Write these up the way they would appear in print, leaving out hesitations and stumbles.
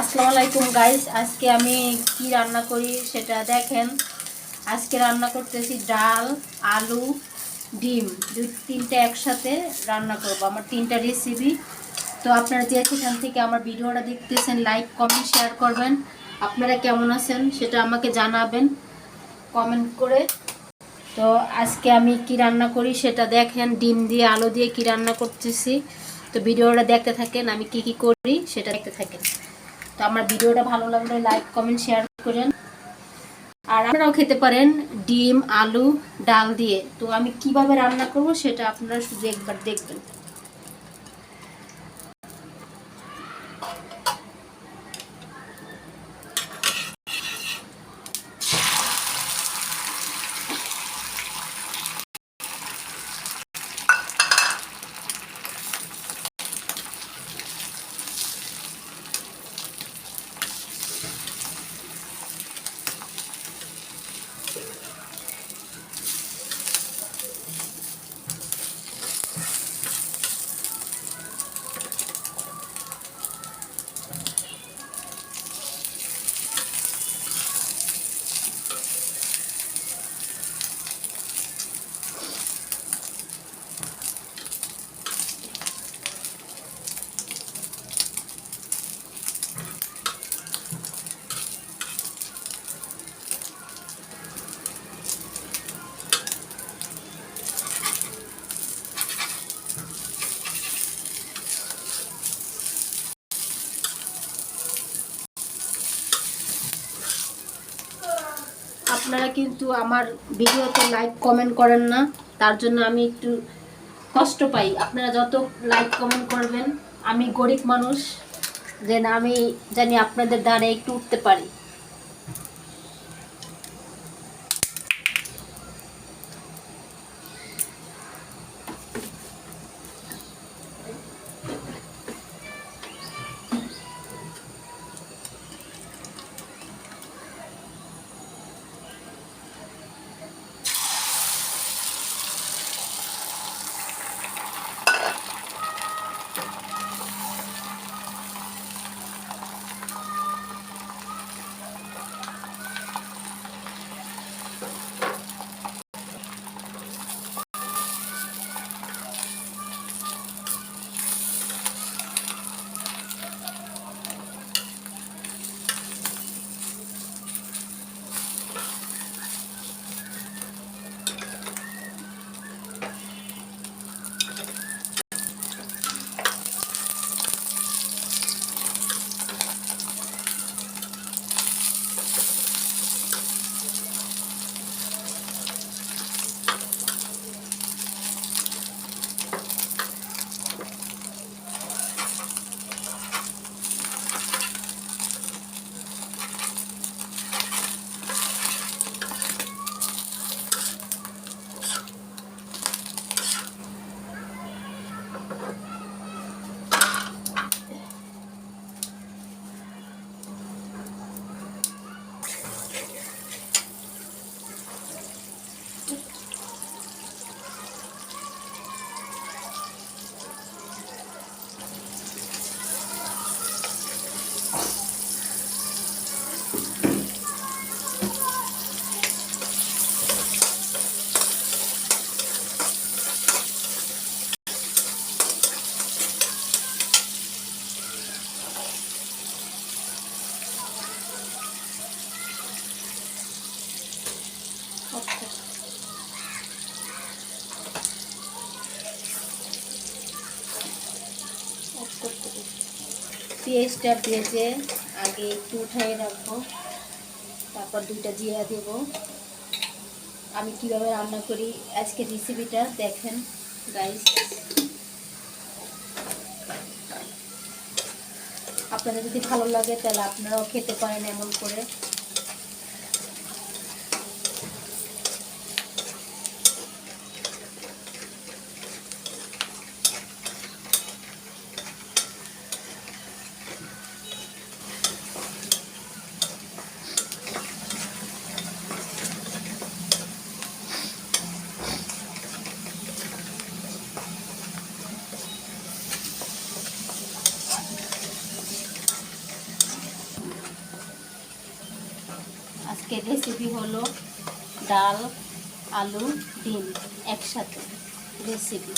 আসসালামু আলাইকুম গাইস, আজকে আমি কি রান্না করি সেটা দেখেন। আজকে রান্না করতেছি ডাল, আলু, ডিম, তিনটা একসাথে রান্না করব। আমার তিনটা রেসিপি। তো আপনারা যে সেখান থেকে আমার ভিডিওটা দেখতেছেন লাইক কমেন্ট শেয়ার করবেন। আপনারা কেমন আছেন সেটা আমাকে জানাবেন কমেন্ট করে। তো আজকে আমি কি রান্না করি সেটা দেখেন, ডিম দিয়ে আলু দিয়ে কি রান্না করতেছি। তো ভিডিওটা দেখতে থাকেন, আমি কি কি করি সেটা দেখতে থাকেন। তো আমার ভিডিওটা ভালো লাগলে লাইক কমেন্ট শেয়ার করেন। আর আপনারাও খেতে পারেন ডিম আলু ডাল দিয়ে। তো আমি কিভাবে রান্না করব সেটা আপনারা শুধু একবার দেখবেন। আপনারা কিন্তু আমার ভিডিওতে লাইক কমেন্ট করেন না, তার জন্য আমি একটু কষ্ট পাই। আপনারা যত লাইক কমেন্ট করবেন, আমি গরিব মানুষ, যে না আমি জানি আপনাদের দ্বারে একটু উঠতে পারি। পেঁয়াজটা ভেজে আগে একটু উঠাই রাখবো, তারপর দুইটা জিরা দেব। আমি কিভাবে রান্না করি আজকের রেসিপিটা দেখেন গাইস। আপনাদের যদি ভালো লাগে তাহলে আপনারাও খেতে পারেন এমন করে। আজকে রেসিপি হলো ডাল, আলু, ডিম একসাথে রেসিপি।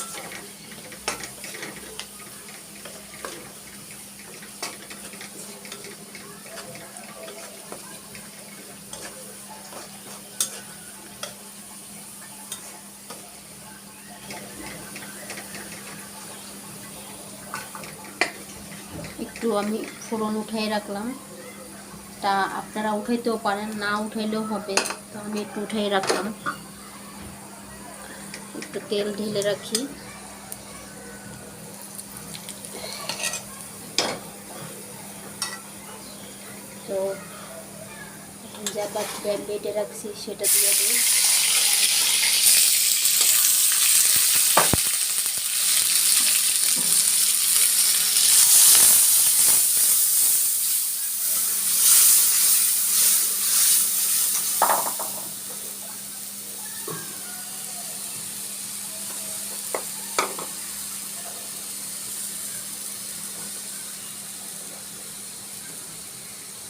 একটু আমি ফোড়ন উঠাই রাখলাম, তা আপনারা উঠাইতেও পারেন, না উঠাইলেও হবে, তো আমি একটু উঠাই রাখলাম। একটু তেল ঢেলে রাখি। তো যা বাদ বেটে রাখছি সেটা দিয়ে দিই।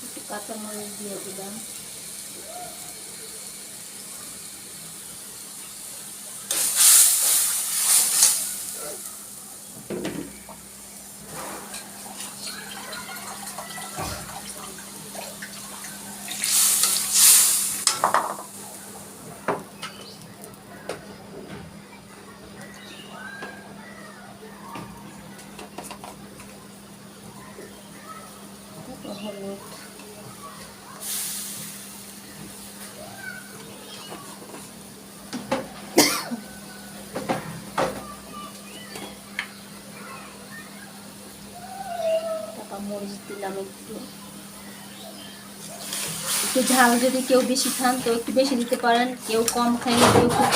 একটু কাঁচামরিচ দিয়ে দিলাম। হলুদ, মরিচ দিলাম। একটু একটু ঝাল যদি কেউ বেশি খান তো একটু বেশি দিতে পারেন, কেউ কম খাইলে কেউ খুব